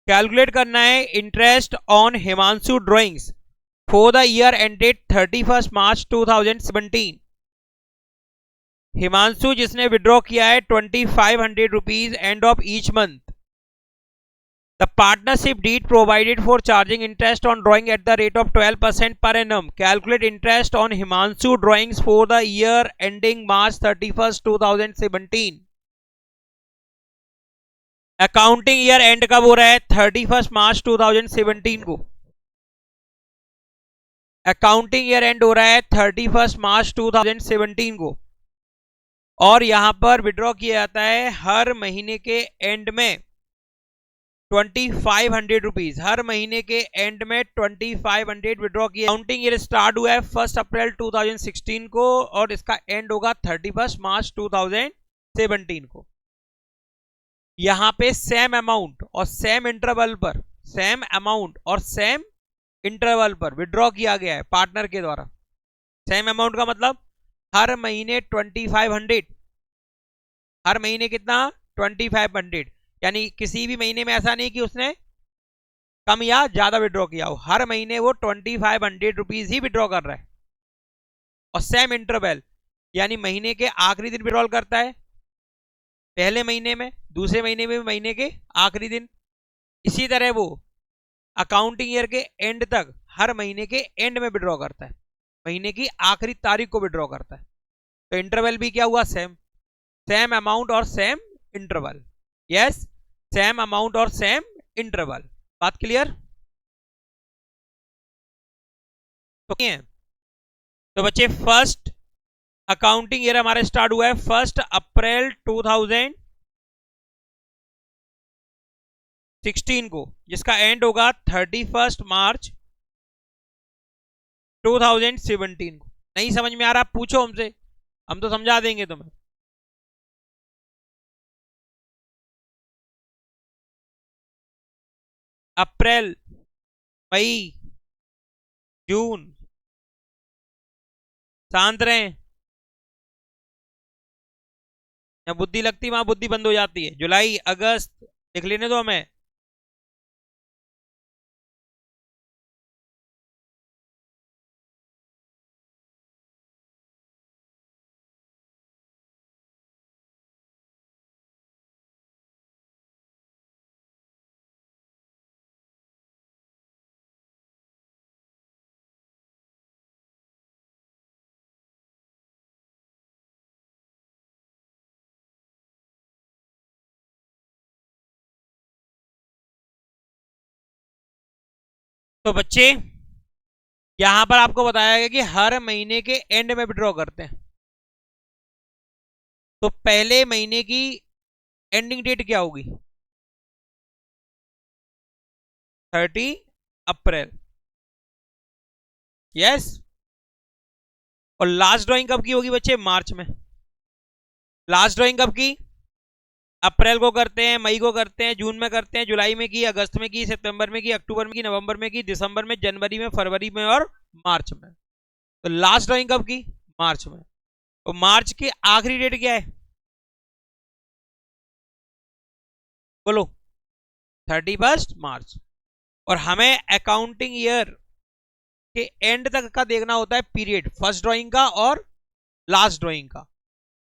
Calculate करना है interest on Himanshu drawings for the year ended 31 मार्च 2017। हिमांशु जिसने विड्रॉ किया है 2500 rupees end of each month. The partnership deed provided for charging interest on drawing at the rate of 12% per annum. Calculate interest on Himanshu drawings for the year ending March 31st, 2017. Accounting year and कब हो रहा है? 31 मार्च 2017 को। Accounting year and हो रहा है 31 मार्च 2017 को, और यहां पर विड्रॉ किया जाता है हर महीने के एंड में 2500 रुपीज। हर महीने के एंड में 2500 विड्रॉ किया। अकाउंटिंग ईयर स्टार्ट हुआ है 1 अप्रैल 2016 को और इसका एंड होगा 31 मार्च 2017 को। यहां पे सेम अमाउंट और सेम इंटरवल पर, सेम अमाउंट और सेम इंटरवल पर विड्रॉ किया गया है पार्टनर के द्वारा। सेम अमाउंट का मतलब हर महीने 2500। हर महीने कितना? 2500। यानी किसी भी महीने में ऐसा नहीं कि उसने कम या ज्यादा विड्रॉ किया हो, हर महीने वो 2500 रुपीज ही विड्रॉ कर रहा है। और सेम इंटरवल, यानी महीने के आखिरी दिन विड्रॉल करता है, पहले महीने में, दूसरे महीने में, महीने के आखिरी दिन। इसी तरह वो अकाउंटिंग ईयर के एंड तक हर महीने के एंड में विड्रॉ करता है, महीने की आखिरी तारीख को विड्रॉ करता है। तो इंटरवल भी क्या हुआ? सेम। सेम अमाउंट और same interval. Yes, same amount और सेम इंटरवल। बात क्लियर? तो बच्चे फर्स्ट अकाउंटिंग ईयर हमारा स्टार्ट हुआ है 1 अप्रैल 2016 को, जिसका एंड होगा 31 मार्च 2017 को। नहीं समझ में आ रहा? पूछो हमसे, हम तो समझा देंगे तुम्हें। अप्रैल, मई, जून, शांत रहे। जहाँ बुद्धि लगती वहां बुद्धि बंद हो जाती है। जुलाई, अगस्त लिख लेने दो हमें। तो बच्चे यहां पर आपको बताया गया कि हर महीने के एंड में विड्रॉ करते हैं। तो पहले महीने की एंडिंग डेट क्या होगी? 30 अप्रैल। यस। और लास्ट ड्राइंग कब की होगी बच्चे? मार्च में। लास्ट ड्राइंग कब की? अप्रैल को करते हैं, मई को करते हैं, जून में करते हैं, जुलाई में की, अगस्त में की, सितंबर में की, अक्टूबर में की, नवंबर में की, दिसंबर में, जनवरी में, फरवरी में और मार्च में। तो लास्ट ड्राइंग कब की? मार्च में। तो मार्च की आखिरी डेट क्या है? बोलो। 31 मार्च। और हमें अकाउंटिंग ईयर के एंड तक का देखना होता है पीरियड, फर्स्ट ड्राइंग का और लास्ट ड्राइंग का।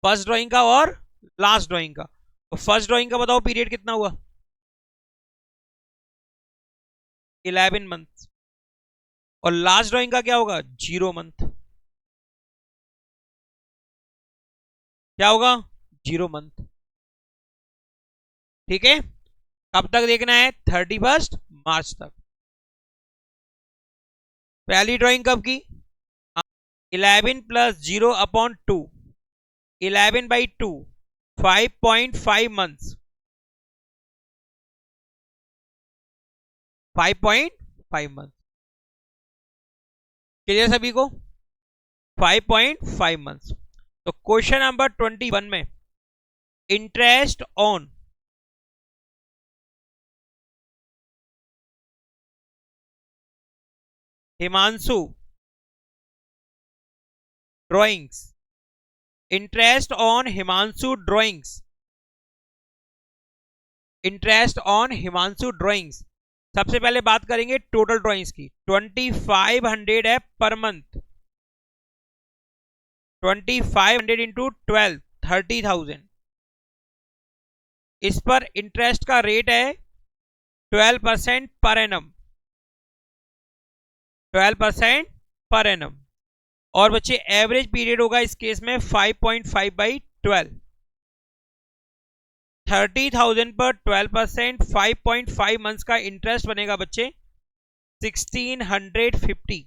फर्स्ट ड्राइंग का और लास्ट ड्राइंग का। तो फर्स्ट ड्राइंग का बताओ पीरियड कितना हुआ? 11 मंथ। और लास्ट ड्राइंग का क्या होगा? 0 मंथ। क्या होगा? 0 मंथ। ठीक है। कब तक देखना है? 31 मार्च तक। पहली ड्राइंग कब की? 11 plus 0 upon 2, 11 by 2, 5.5 months. 5.5 month. Clear सभी को? 5.5 मंथ्स। तो क्वेश्चन नंबर 21 में interest on Himanshu drawings, interest on Himanshu drawings, interest on Himanshu drawings सबसे पहले बात करेंगे टोटल ड्राइंग्स की। 2500 है पर मंथ, 2500 इंटू 12, 30,000। इस पर इंटरेस्ट का रेट है 12% पर एनम, 12% पर एनम। और बच्चे एवरेज पीरियड होगा इस केस में 5.5/12। 30,000 पर 12%, 5.5 मंथ्स का इंटरेस्ट बनेगा बच्चे 1650,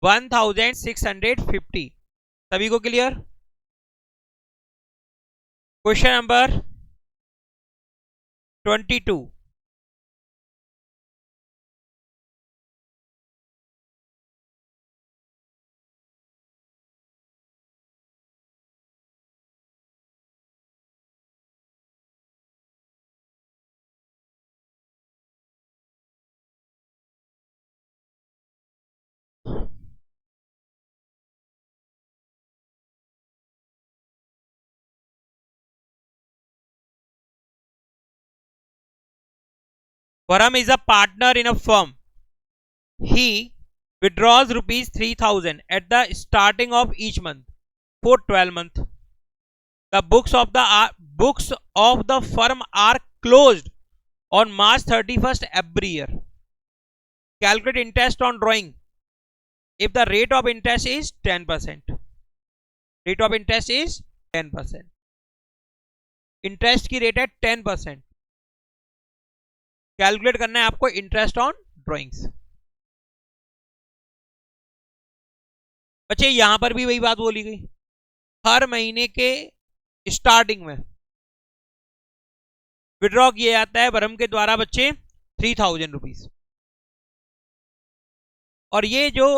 1650। सभी को clear? Question number 22। Varam is a partner in a firm. He withdraws rupees 3,000 at the starting of each month for 12 months. The books of the firm are closed on March 31st every year. Calculate interest on drawing if the rate of interest is 10%. Rate of interest is 10%. Interest की rate है 10%। Calculate करना है आपको interest on drawings. बच्चे यहां पर भी वही बात बोली गई, हर महीने के स्टार्टिंग में विड्रॉ किया जाता है वरम के द्वारा बच्चे 3,000 रुपीज। और ये जो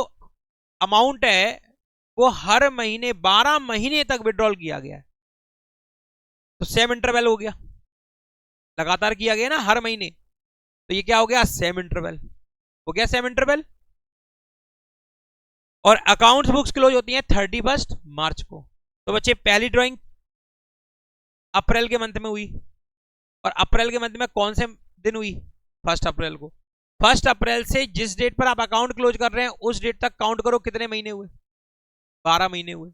अमाउंट है वो हर महीने 12 महीने तक विड्रॉल किया गया है, तो सेम इंटरवल हो गया, लगातार किया गया ना हर महीने, तो ये क्या हो गया? सेम इंटरवल हो गया, सेम इंटरवल। और अकाउंट्स बुक्स क्लोज होती हैं 31 मार्च को। तो बच्चे पहली ड्राइंग अप्रैल के मंथ में हुई, और अप्रैल के मंथ में कौन से दिन हुई? 1 अप्रैल को। 1 अप्रैल से जिस डेट पर आप अकाउंट क्लोज कर रहे हैं उस डेट तक काउंट करो, कितने महीने हुए? 12 महीने हुए।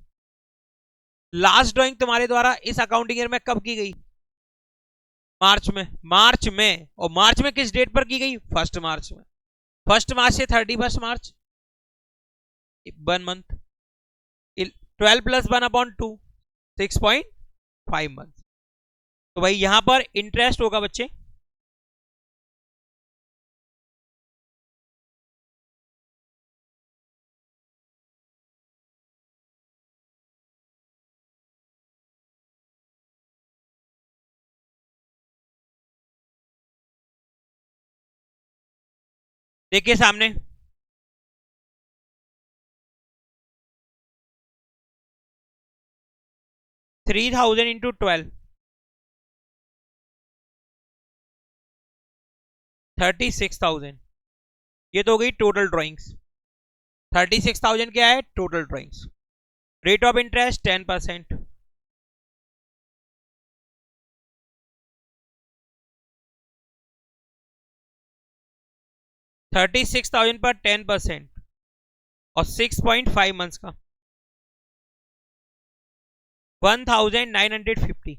लास्ट ड्राइंग तुम्हारे द्वारा इस अकाउंटिंग ईयर में कब की गई? मार्च में। मार्च में, और मार्च में किस डेट पर की गई? 1 मार्च में। 1 मार्च से 31 मार्च, 1 मंथ। 12 plus 1/2, 6.5 month. तो भाई यहां पर इंटरेस्ट होगा बच्चे देखिए सामने, 3,000 इंटू 12, 36,000। ये तो हो गई टोटल ड्राइंग्स। 36,000 क्या है? Total drawings. Rate of interest 10%। 36,000 पर 10% और 6.5 मंथ्स का 1,950,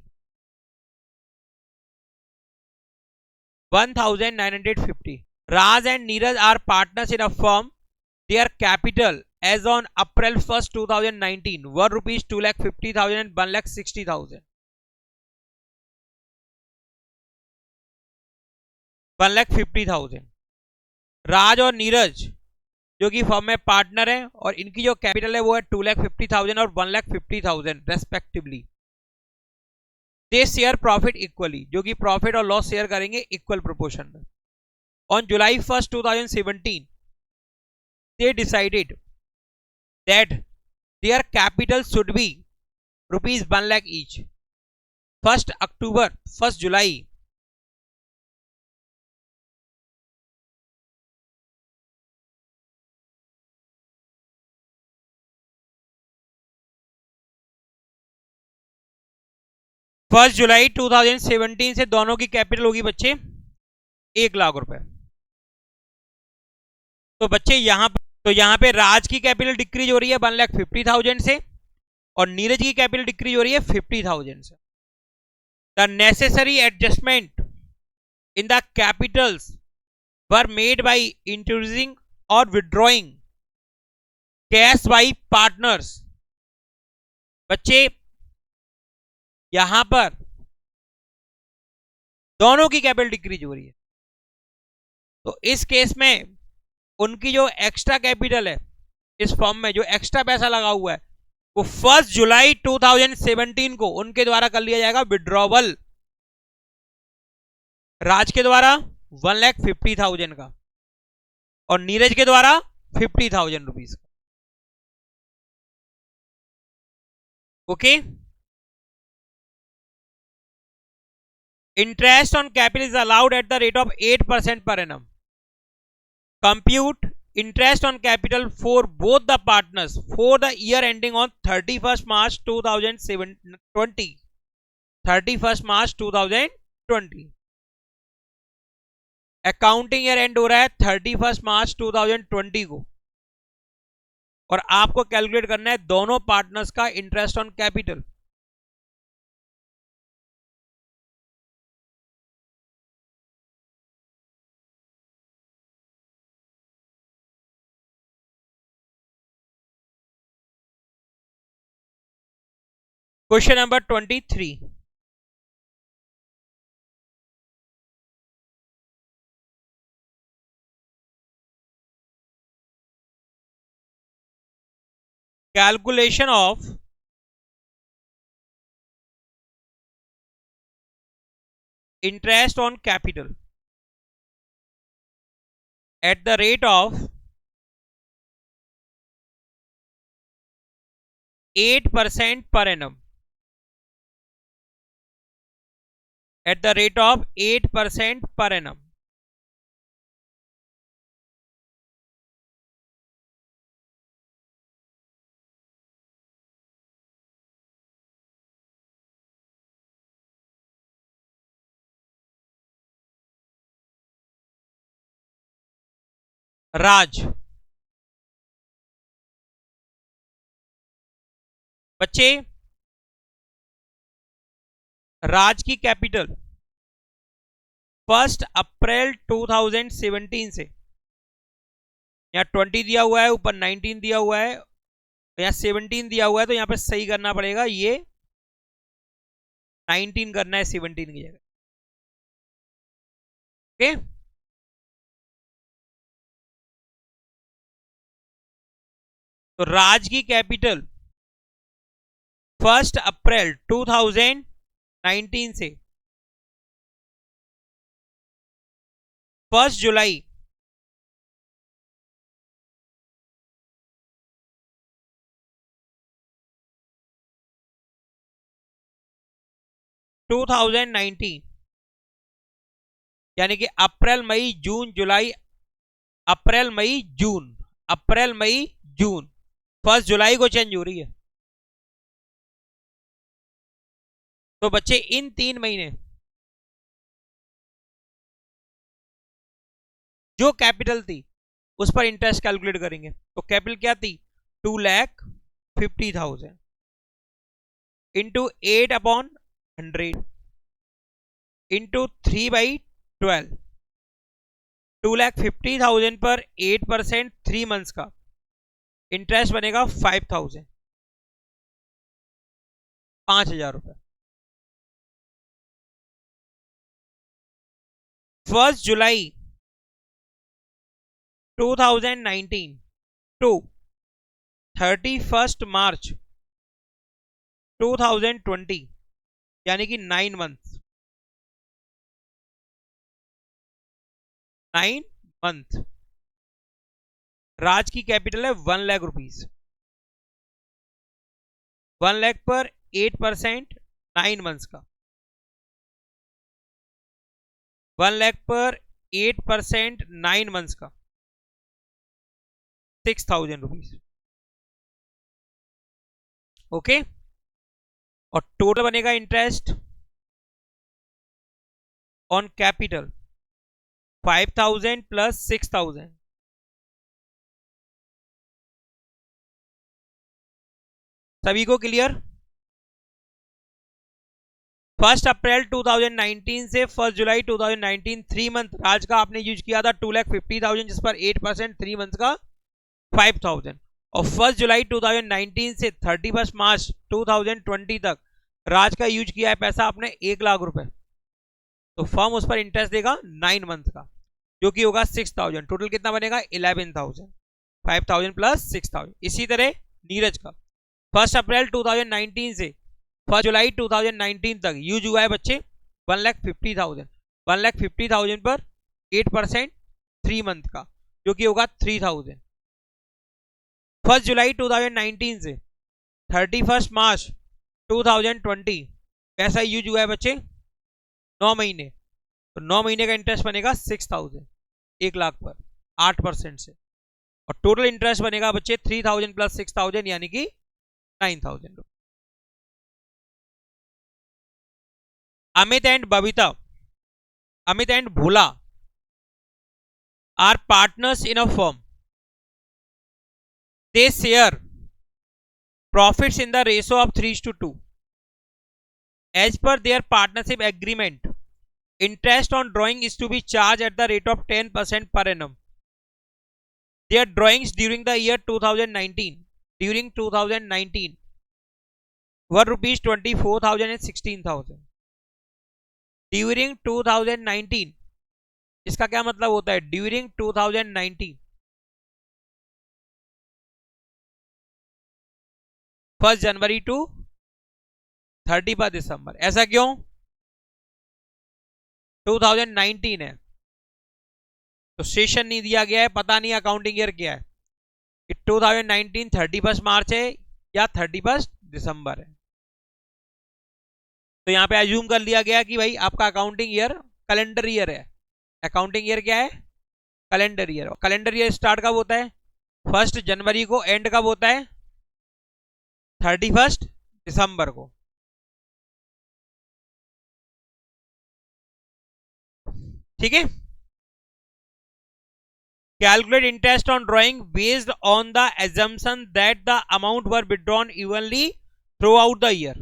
1,950। Raj and Neeraj are partners in a firm. Their capital as on April 1st, 2019 were rupees 2,50,000 and 1,60,000. 1,50,000। राज और नीरज जो कि फर्म में पार्टनर है और इनकी जो कैपिटल है वो है 2,50,000 और 1,50,000 रेस्पेक्टिवली। दे शेयर प्रॉफिट इक्वली, जो कि प्रॉफिट और लॉस शेयर करेंगे इक्वल प्रोपोर्शन में। On July 1st, 2017 they decided that their capital should be rupees 1 lakh each. 1st October, 1st July 1 जुलाई 2017 से दोनों की कैपिटल होगी बच्चे 1,00,000 रुपए। तो बच्चे यहां पे राज की कैपिटल डिक्रीज हो रही है 1,50,000 से और नीरज की कैपिटल डिक्रीज हो रही है 50,000 से। The necessary adjustment in the Capitals were made by introducing और विड्रॉइंग कैश बाय पार्टनर्स। बच्चे यहां पर दोनों की कैपिटल डिक्रीज हो रही है, तो इस केस में उनकी जो एक्स्ट्रा कैपिटल है इस फॉर्म में जो एक्स्ट्रा पैसा लगा हुआ है वो 1 जुलाई 2017 को उनके द्वारा कर लिया जाएगा विड्रॉवल। राज के द्वारा 1,50,000 का और नीरज के द्वारा 50,000 रुपीज का। Okay. Interest on capital is allowed at the rate of 8% per annum. Compute interest on capital for both the partners for the year ending on 31st March 2020. 31st March 2020. Accounting year and हो रहा है 31st मार्च 2020 को और आपको calculate करना है दोनों partners का interest on capital. Question number 23। Calculation of interest on capital at the rate of 8% per annum. At the rate of 8% per annum. राज बच्चे राज की कैपिटल 1 अप्रैल 2017 से, यहाँ 20 दिया हुआ है, ऊपर 19 दिया हुआ है, यहाँ 17 दिया हुआ है, तो यहाँ पे सही करना पड़ेगा, ये 19 करना है 17 की जगह। ओके। तो राज की कैपिटल 1 अप्रैल 2019 से 1 जुलाई 2019 यानी कि अप्रैल मई जून जुलाई, अप्रैल मई जून, अप्रैल मई जून, 1 जुलाई को चेंज हो रही है। तो बच्चे इन 3 महीने जो कैपिटल थी उस पर इंटरेस्ट कैलकुलेट करेंगे। तो कैपिटल क्या थी 2,50,000 इंटू 8/100 इंटू 3/12। 2,50,000 पर 8% 3 मंथ्स का इंटरेस्ट बनेगा 5,000, 5,000 रुपए। 1 जुलाई 2019 टू 31 मार्च 2020 यानी कि 9 मंथ, 9 मंथ। राज की कैपिटल है 1 लाख रुपीज, 1 लाख पर 8% 9 मंथ्स का, 1 लाख पर 8% 9 मंथ्स का 6,000 रुपीज। ओके। और टोटल बनेगा इंटरेस्ट ऑन कैपिटल 5000 प्लस 6000। सभी को क्लियर? 1 अप्रैल 2019 से 1 जुलाई 2019 3 मंथ राज का आपने यूज किया था 2,50,000 जिस पर 8% 3 मंथ का 5,000। और 1 जुलाई 2019 से 31 मार्च 2020 तक राज का यूज किया है पैसा आपने 1 लाख रुपए। तो फर्म उस पर इंटरेस्ट देगा 9 मंथ का जो कि होगा 6,000। टोटल कितना बनेगा 11,000। 5,000 प्लस 6,000। इसी तरह नीरज का 1 अप्रैल 2019 से 1 जुलाई 2019 तक यूज हुआ है बच्चे 1,50,000। 1,50,000 पर 8% 3 मंथ का जो कि होगा 3,000। 1 जुलाई 2019 से 31 मार्च 2020 पैसा यूज हुआ है बच्चे 9 महीने। तो 9 महीने का इंटरेस्ट बनेगा 6,000 1 लाख पर 8% से। और टोटल इंटरेस्ट बनेगा बच्चे 3,000 प्लस 6,000 यानी कि 9,000। Amit and Babita, Amit and Bhola are partners in a firm. They share profits in the ratio of 3:2. As per their partnership agreement, interest on drawing is to be charged at the rate of 10% per annum. Their drawings during the year 2019 were rupees 24,000 and 16,000. During 2019 इसका क्या मतलब होता है? During 2019 1 January to 31 दिसंबर। ऐसा क्यों? 2019 है तो session नहीं दिया गया है, पता नहीं अकाउंटिंग ईयर क्या है कि 2019 31 मार्च है या 31 दिसंबर है। तो यहां पे अज्यूम कर लिया गया कि भाई आपका अकाउंटिंग ईयर कैलेंडर ईयर है। अकाउंटिंग ईयर क्या है? Calendar year. Calendar year start कब होता है? 1 जनवरी को। एंड कब होता है? 31 दिसंबर को। ठीक है। Calculate interest on drawing based on the assumption that the amount were withdrawn evenly throughout the year.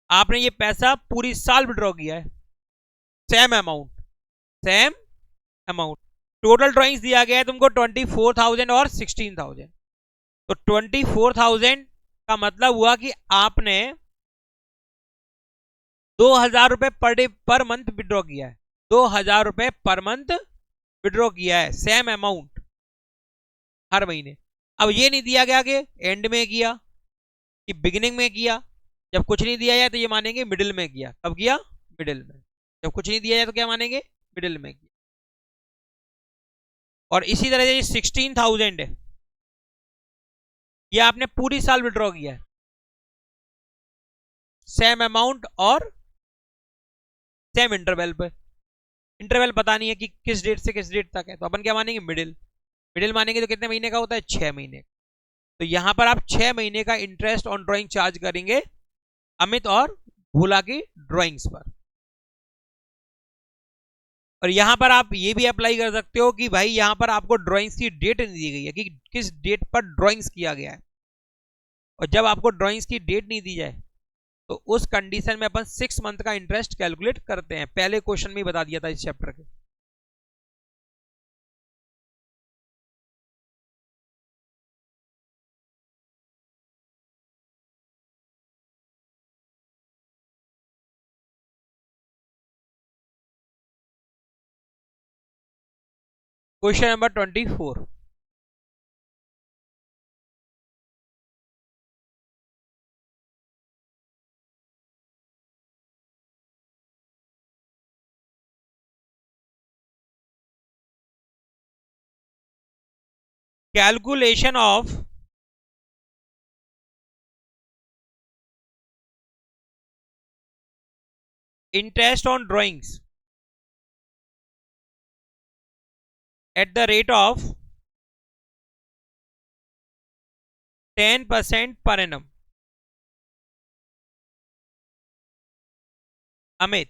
आपने ये पैसा पूरी साल विड्रॉ किया है, सेम अमाउंट। टोटल ड्रॉइंग्स दिया गया है तुमको 24,000 और 16,000। तो 24,000 का मतलब हुआ कि आपने 2,000 रुपए per day per month withdraw किया है। 2,000 रुपए पर मंथ विड्रॉ किया है, सेम अमाउंट हर महीने। अब ये नहीं दिया गया कि एंड में किया कि बिगिनिंग में किया। जब कुछ नहीं दिया जाए तो ये मानेंगे मिडिल में किया। कब किया? मिडिल में। जब कुछ नहीं दिया जाए तो क्या मानेंगे? मिडिल में किया। और इसी तरह से 16,000 है, ये आपने पूरी साल विड्रॉ किया है, सेम अमाउंट और सेम इंटरवल पे। इंटरवल पता नहीं है कि किस डेट से किस डेट तक है, तो अपन क्या मानेंगे? मिडिल मानेंगे। तो कितने महीने का होता है? 6 महीने। तो यहां पर आप 6 महीने का इंटरेस्ट ऑन ड्राइंग चार्ज करेंगे अमित और भोला की ड्राइंग्स पर। और यहां पर आप ये भी अप्लाई कर सकते हो कि भाई यहां पर आपको ड्राइंग्स की डेट नहीं दी गई है कि किस डेट पर ड्राइंग्स किया गया है। और जब आपको ड्राइंग्स की डेट नहीं दी जाए तो उस कंडीशन में अपन 6 मंथ का इंटरेस्ट कैलकुलेट करते हैं। पहले क्वेश्चन में ही बता दिया था इस चैप्टर के। Question number 24। Calculation of interest on drawings at the rate of 10% per annum Amit,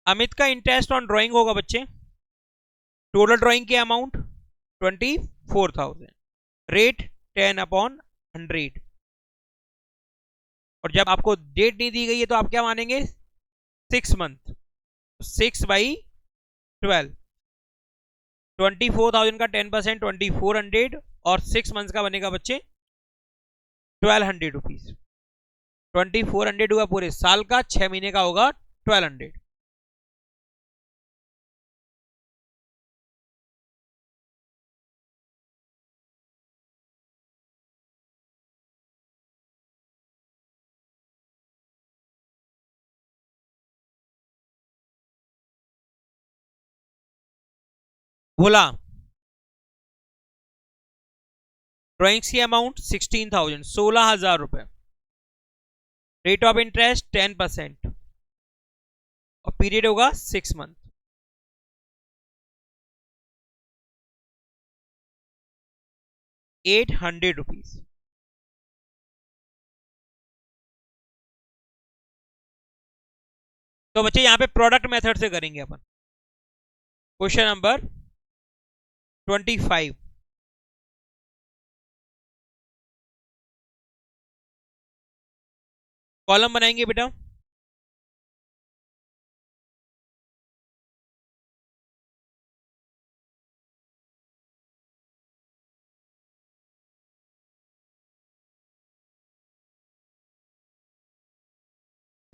Amit का इंटरेस्ट ऑन ड्राइंग होगा बच्चे, टोटल ड्राइंग के अमाउंट 24,000, रेट 10/100। और जब आपको डेट नहीं दी गई है तो आप क्या मानेंगे, 6 मंथ, 6/12, 24,000 का 10% 2400, और 6 मंथ्स का बनेगा बच्चे 1200 रुपीज। 2400 हुआ पूरे साल का, 6 महीने का होगा 1200। बोला ड्राइंग्स की अमाउंट 16,000, 16,000 रुपए, रेट ऑफ इंटरेस्ट 10%, और पीरियड होगा 6 मंथ। 800 रुपीज। तो बच्चे यहां पे प्रोडक्ट मेथड से करेंगे अपन। क्वेश्चन नंबर 25, कॉलम बनाएंगे बेटा।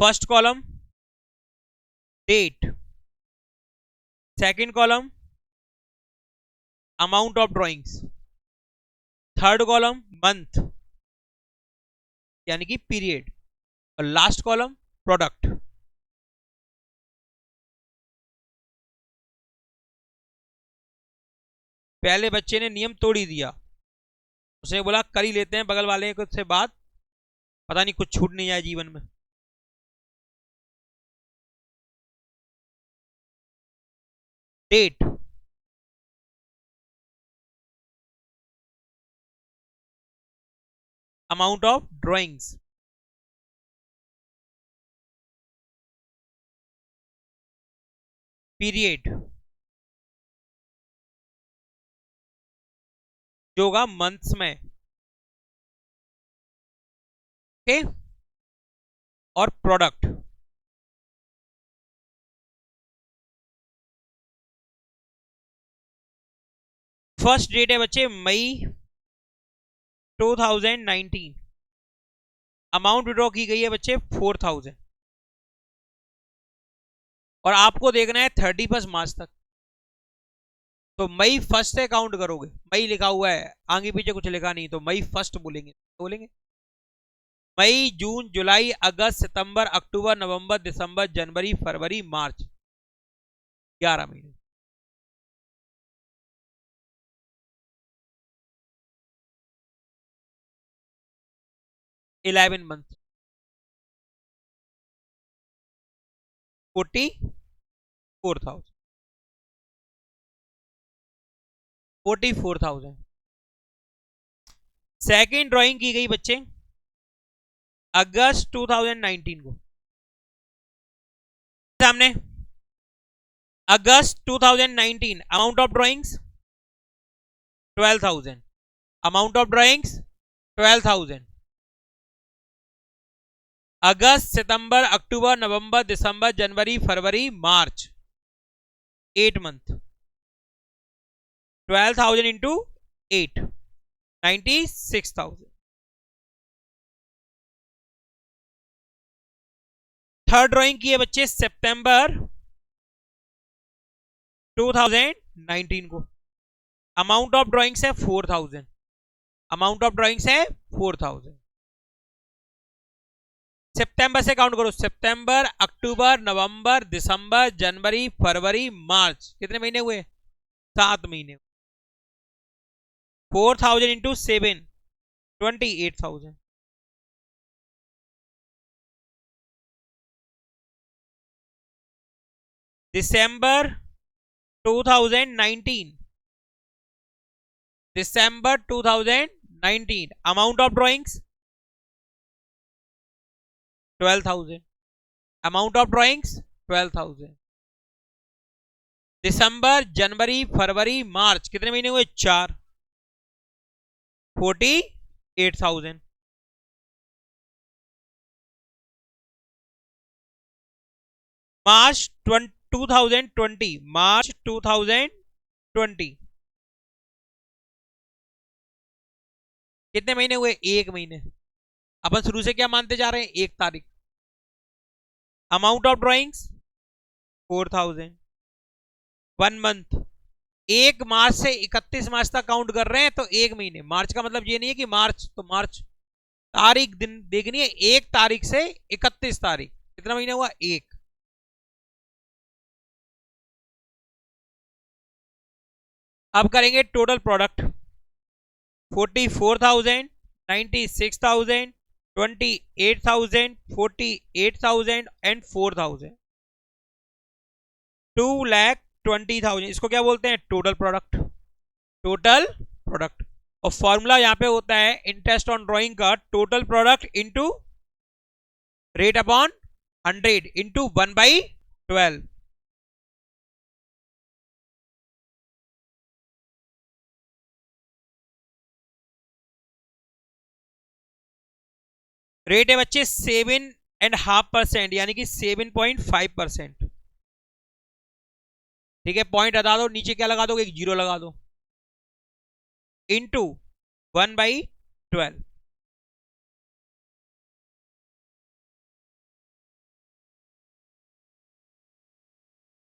First column date, second column amount of drawings, third column month यानी कि पीरियड, और लास्ट कॉलम प्रोडक्ट। पहले बच्चे ने नियम तोड़ ही दिया, उसने बोला कर ही लेते हैं बगल वाले को से बात, पता नहीं कुछ छूट नहीं आए जीवन में। Date, amount of drawings, period जो होगा मंथ्स में, ओके, और प्रोडक्ट। फर्स्ट डेट है बच्चे मई 2019, अमाउंट विड्रॉ की गई है बच्चे 4,000, और आपको देखना है 31 मार्च तक। तो मई फर्स्ट से काउंट करोगे, मई लिखा हुआ है आगे पीछे कुछ लिखा नहीं, तो मई फर्स्ट बोलेंगे, बोलेंगे मई जून जुलाई अगस्त सितंबर अक्टूबर नवंबर दिसंबर जनवरी फरवरी मार्च, 11 महीने। Eleven month, 44,000, 44,000। सेकेंड ड्राइंग की गई बच्चे अगस्त 2019 को, सामने अगस्त 2019, amount of drawings 12,000, amount of drawings 12,000, August September October November December January February March, 8 month, 12,000 into 8, 96,000। Third drawing की है बच्चे सितंबर 2019 को, अमाउंट ऑफ ड्राइंग्स है 4,000, अमाउंट ऑफ ड्राइंग्स है 4,000। सितंबर से काउंट करो, सितंबर अक्टूबर नवंबर दिसंबर जनवरी फरवरी मार्च, कितने महीने हुए, 7 महीने। 4,000 into 7, 28,000। December 2019, December 19. Amount of drawings 12,000. Amount of drawings 12,000. दिसंबर, जनवरी, फरवरी, मार्च कितने महीने हुए? 4. 48,000. मार्च 2020. मार्च 2020 कितने महीने हुए? 1 महीने. अपन शुरू से क्या मानते जा रहे हैं? 1 तारीख. Amount of drawings 4,000. 1 मंथ. 1 मार्च से 31 मार्च तक काउंट कर रहे हैं तो 1 महीने. मार्च का मतलब ये नहीं है कि मार्च, तो मार्च तारीख दिन देखनी है. 1 तारीख से 31 तारीख कितना महीना हुआ? 1. अब करेंगे टोटल प्रोडक्ट. 44,000, 96,000, 28,000, 48,000 एंड 4,000. 2,20,000. इसको क्या बोलते हैं? Total product. Total product. और फॉर्मूला यहां पे होता है इंटरेस्ट ऑन ड्राइंग का total product into rate upon 100 into 1/12. Rate है बच्चे 7.5%, यानी कि 7.5%. ठीक है, पॉइंट हटा दो, नीचे क्या लगा दो? एक जीरो लगा दो. इंटू 1/12.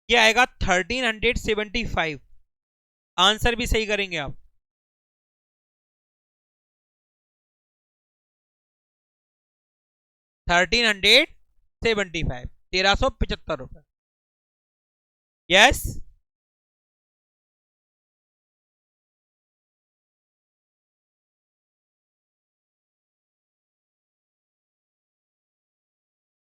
ये आएगा 1375. आंसर भी सही करेंगे आप. 1375, 1375 रुपए. यस.